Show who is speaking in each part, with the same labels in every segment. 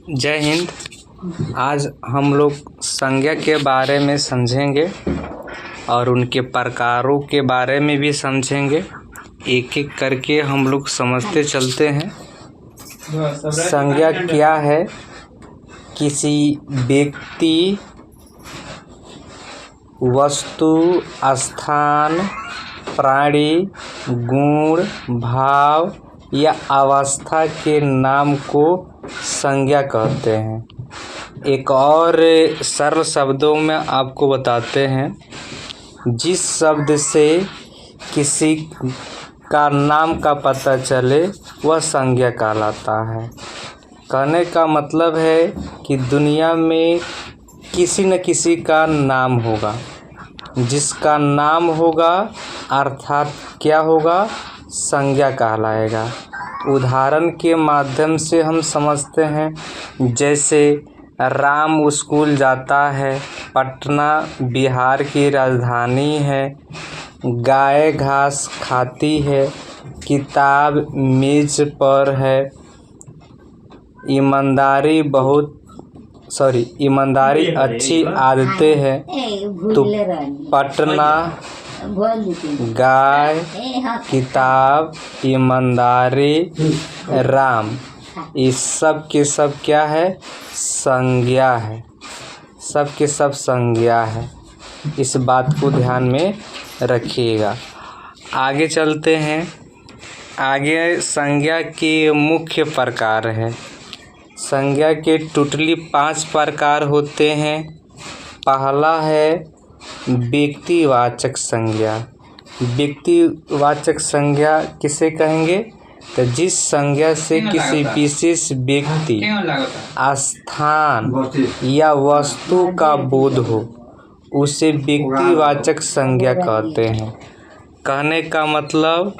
Speaker 1: जय हिंद। आज हम लोग संज्ञा के बारे में समझेंगे और उनके प्रकारों के बारे में भी समझेंगे। एक एक करके हम लोग समझते चलते हैं। संज्ञा क्या है? किसी व्यक्ति, वस्तु, स्थान, प्राणी, गुण, भाव या अवस्था के नाम को संज्ञा कहते हैं। एक और सरल शब्दों में आपको बताते हैं, जिस शब्द से किसी का नाम का पता चले वह संज्ञा कहलाता है। कहने का मतलब है कि दुनिया में किसी न किसी का नाम होगा। जिसका नाम होगा अर्थात क्या होगा? संज्ञा कहलाएगा। उदाहरण के माध्यम से हम समझते हैं, जैसे राम स्कूल जाता है। पटना बिहार की राजधानी है। गाय घास खाती है। किताब मेज पर है। ईमानदारी अच्छी आदतें हैं। तो पटना, गाय, किताब, ईमानदारी, राम, ये सब के सब क्या है? संज्ञा है। सब के सब संज्ञा है। इस बात को ध्यान में रखिएगा। आगे चलते हैं। आगे संज्ञा के मुख्य प्रकार है। संज्ञा के टोटली 5 प्रकार होते हैं। पहला है व्यक्तिवाचक संज्ञा। व्यक्तिवाचक संज्ञा किसे कहेंगे? तो जिस संज्ञा से किसी विशेष व्यक्ति, स्थान या वस्तु का बोध हो, उसे व्यक्तिवाचक संज्ञा कहते हैं। कहने का मतलब,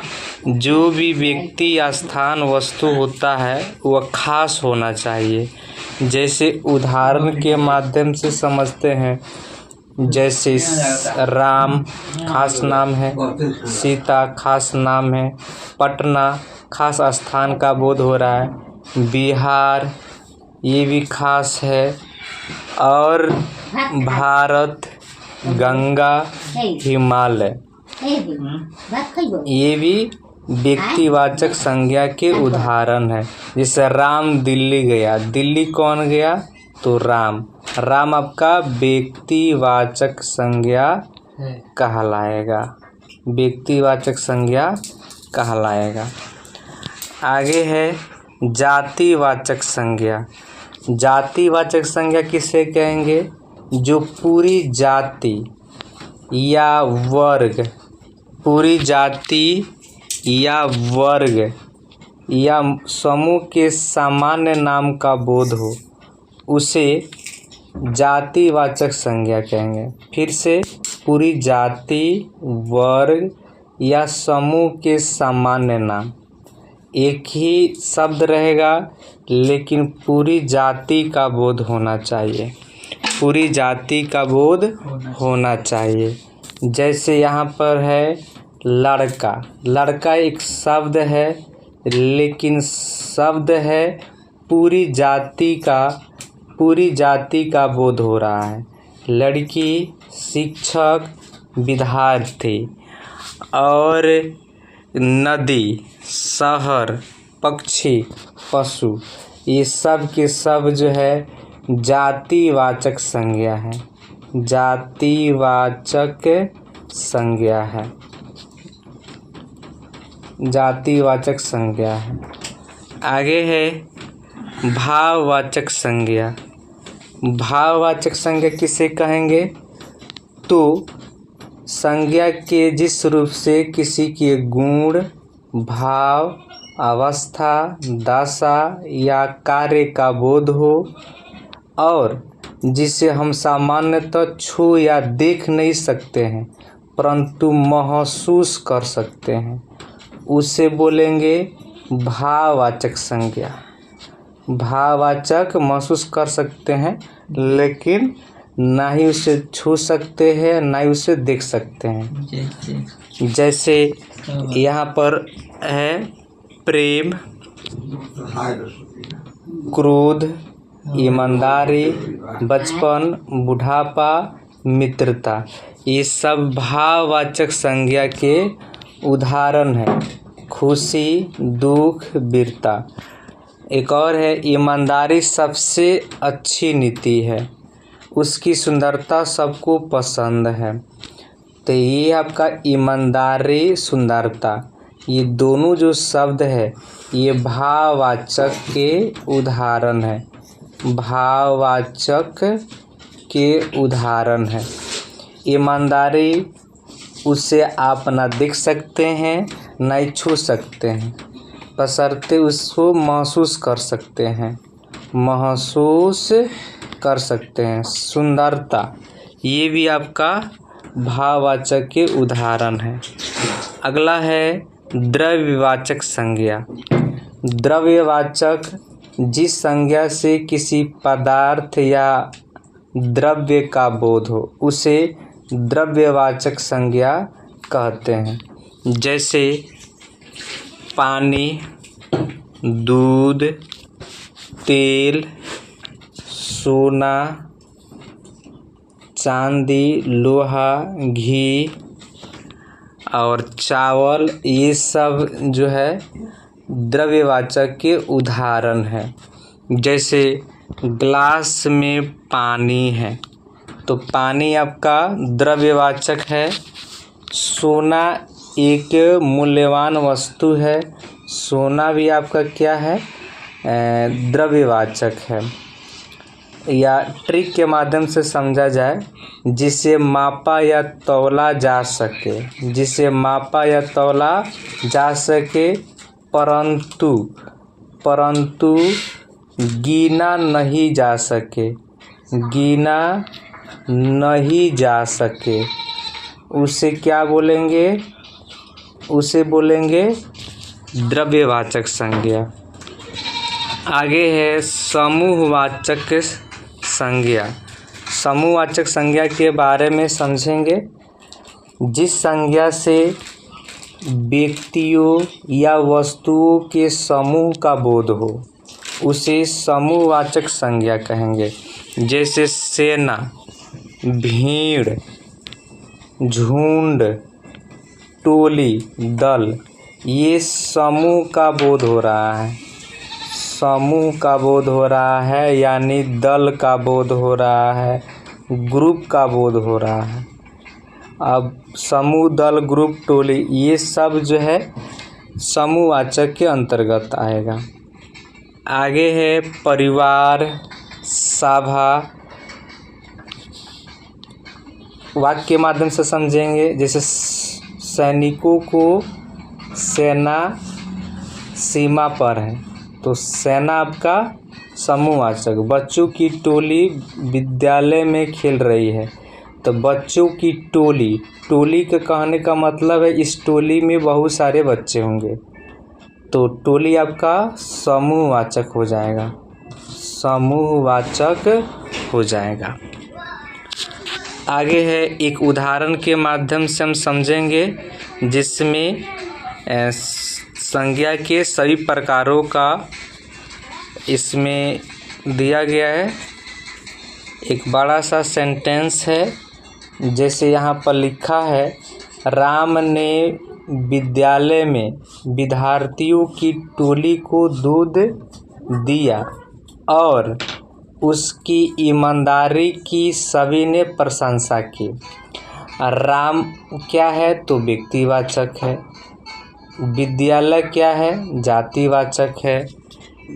Speaker 1: जो भी व्यक्ति या स्थान वस्तु होता है वह खास होना चाहिए। जैसे उदाहरण के माध्यम से समझते हैं, जैसे राम खास नाम है, सीता खास नाम है, पटना खास स्थान का बोध हो रहा है, बिहार ये भी खास है, और भारत, गंगा, हिमालय ये भी व्यक्तिवाचक संज्ञा के उदाहरण है। जैसे राम दिल्ली गया। दिल्ली कौन गया? तो राम। राम आपका व्यक्तिवाचक संज्ञा कहलाएगा। व्यक्तिवाचक संज्ञा कहलाएगा। आगे है जातिवाचक संज्ञा। जातिवाचक संज्ञा किसे कहेंगे? जो पूरी जाति या वर्ग, पूरी जाति या वर्ग या समूह के सामान्य नाम का बोध हो, उसे जातिवाचक संज्ञा कहेंगे। फिर से, पूरी जाति, वर्ग या समूह के सामान्य नाम। एक ही शब्द रहेगा लेकिन पूरी जाति का बोध होना चाहिए। पूरी जाति का बोध होना चाहिए। जैसे यहाँ पर है लड़का। लड़का एक शब्द है, लेकिन शब्द है पूरी जाति का बोध हो रहा है। लड़की, शिक्षक, विद्यार्थी, और नदी, शहर, पक्षी, पशु, ये सब के सब जो है जातिवाचक संज्ञा है। जातिवाचक संज्ञा है। जातिवाचक संज्ञा है। आगे है भाववाचक संज्ञा। भाववाचक संज्ञा किसे कहेंगे? तो संज्ञा के जिस रूप से किसी के गुण, भाव, अवस्था, दशा या कार्य का बोध हो, और जिसे हम सामान्यतः छू या देख नहीं सकते हैं परंतु महसूस कर सकते हैं, उसे बोलेंगे भाववाचक संज्ञा। भाववाचक महसूस कर सकते हैं लेकिन ना ही उसे छू सकते हैं ना ही उसे देख सकते हैं। जैसे यहाँ पर है प्रेम, क्रोध, ईमानदारी, बचपन, बुढ़ापा, मित्रता, ये सब भाववाचक संज्ञा के उदाहरण हैं। खुशी, दुख, वीरता। एक और है ईमानदारी सबसे अच्छी नीति है, उसकी सुंदरता सबको पसंद है। तो ये आपका ईमानदारी, सुंदरता, ये दोनों जो शब्द है ये भाववाचक के उदाहरण है, भाववाचक के उदाहरण है। ईमानदारी उसे आप ना देख सकते हैं ना ही छू सकते हैं, बशर्ते उसको महसूस कर सकते हैं, महसूस कर सकते हैं। सुंदरता, ये भी आपका भाववाचक के उदाहरण है। अगला है द्रव्यवाचक संज्ञा। द्रव्यवाचक जिस संज्ञा से किसी पदार्थ या द्रव्य का बोध हो उसे द्रव्यवाचक संज्ञा कहते हैं। जैसे पानी, दूध, तेल, सोना, चांदी, लोहा, घी और चावल, ये सब जो है द्रव्यवाचक के उदाहरण है। जैसे ग्लास में पानी है तो पानी आपका द्रव्यवाचक है। सोना एक मूल्यवान वस्तु है, सोना भी आपका क्या है, द्रव्यवाचक है। या ट्रिक के माध्यम से समझा जाए, जिसे मापा या तौला जा सके, जिसे मापा या तौला जा सके परंतु गिना नहीं जा सके, गिना नहीं जा सके, उसे क्या बोलेंगे, उसे बोलेंगे द्रव्यवाचक संज्ञा। आगे है समूहवाचक संज्ञा। समूहवाचक संज्ञा के बारे में समझेंगे। जिस संज्ञा से व्यक्तियों या वस्तुओं के समूह का बोध हो उसे समूहवाचक संज्ञा कहेंगे। जैसे सेना, भीड़, झुंड, टोली, दल, ये समूह का बोध हो रहा है, समूह का बोध हो रहा है, यानी दल का बोध हो रहा है, ग्रुप का बोध हो रहा है। अब समूह, दल, ग्रुप, टोली, ये सब जो है समूहवाचक के अंतर्गत आएगा। आगे है परिवार, सभा। वाक्य के माध्यम से समझेंगे। जैसे सैनिकों को सेना सीमा पर है तो सेना आपका समूहवाचक। बच्चों की टोली विद्यालय में खेल रही है तो बच्चों की टोली, टोली के कहने का मतलब है इस टोली में बहुत सारे बच्चे होंगे तो टोली आपका समूहवाचक हो जाएगा, समूहवाचक हो जाएगा। आगे है एक उदाहरण के माध्यम से हम समझेंगे जिसमें संज्ञा के सभी प्रकारों का इसमें दिया गया है। एक बड़ा सा सेंटेंस है, जैसे यहाँ पर लिखा है, राम ने विद्यालय में विद्यार्थियों की टोली को दूध दिया और उसकी ईमानदारी की सभी ने प्रशंसा की। राम क्या है तो व्यक्तिवाचक है, विद्यालय क्या है जातिवाचक है,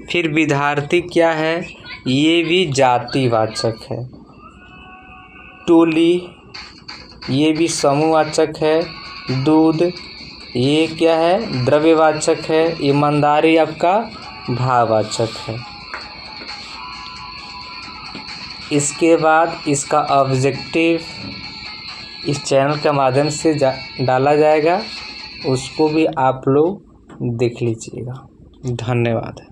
Speaker 1: फिर विद्यार्थी क्या है ये भी जातिवाचक है, टोली ये भी समूहवाचक है, दूध ये क्या है द्रव्यवाचक है, ईमानदारी आपका भाववाचक है। इसके बाद इसका ऑब्जेक्टिव इस चैनल के माध्यम से डाला जाएगा, उसको भी आप लोग देख लीजिएगा। धन्यवाद।